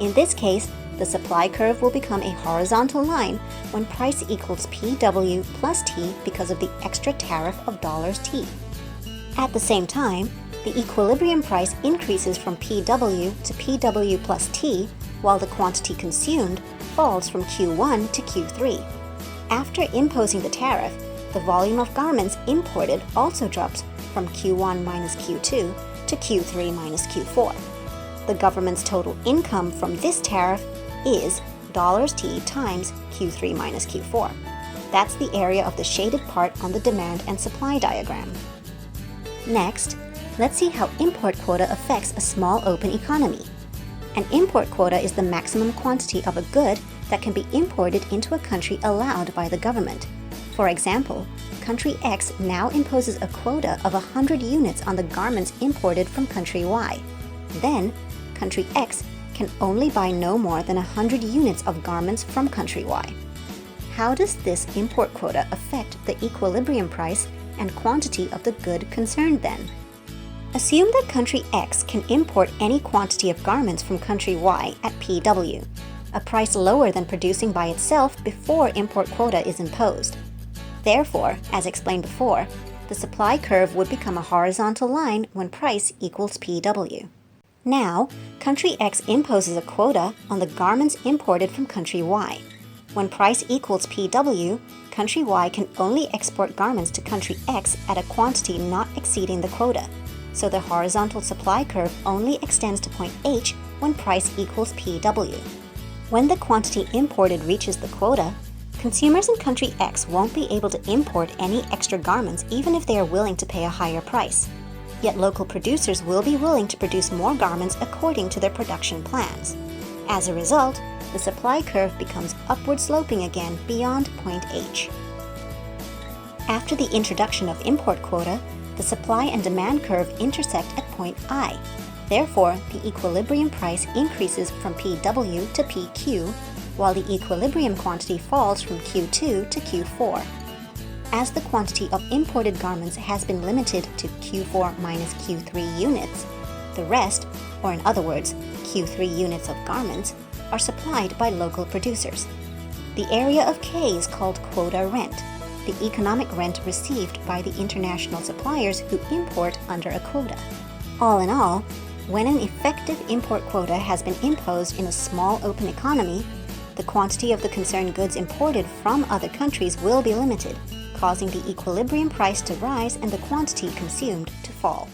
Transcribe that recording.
In this case, the supply curve will become a horizontal line when price equals PW plus T because of the extra tariff of $T. At the same time, the equilibrium price increases from PW to PW plus T, while the quantity consumed falls from Q1 to Q3. After imposing the tariff, the volume of garments imported also drops from Q1 minus Q2 to Q3 minus Q4. The government's total income from this tariff is $T times Q3 minus Q4. That's the area of the shaded part on the demand and supply diagram. Next, let's see how import quota affects a small open economy. An import quota is the maximum quantity of a good that can be imported into a country allowed by the government. For example, country X now imposes a quota of 100 units on the garments imported from country Y. Then, country X can only buy no more than 100 units of garments from country Y. How does this import quota affect the equilibrium price and quantity of the good concerned then? Assume that country X can import any quantity of garments from country Y at PW, a price lower than producing by itself before import quota is imposed. Therefore, as explained before, the supply curve would become a horizontal line when price equals PW. Now, country X imposes a quota on the garments imported from country Y. When price equals PW, country Y can only export garments to country X at a quantity not exceeding the quota, so the horizontal supply curve only extends to point H when price equals PW. When the quantity imported reaches the quota, consumers in country X won't be able to import any extra garments even if they are willing to pay a higher price. Yet local producers will be willing to produce more garments according to their production plans. As a result, the supply curve becomes upward sloping again beyond point H. After the introduction of import quota, the supply and demand curve intersect at point I. Therefore, the equilibrium price increases from PW to PQ, while the equilibrium quantity falls from Q2 to Q4. As the quantity of imported garments has been limited to Q4 minus Q3 units, the rest, or in other words, Q3 units of garments, are supplied by local producers. The area of K is called quota rent, the economic rent received by the international suppliers who import under a quota. All in all, when an effective import quota has been imposed in a small open economy, the quantity of the concerned goods imported from other countries will be limited, causing the equilibrium price to rise and the quantity consumed to fall.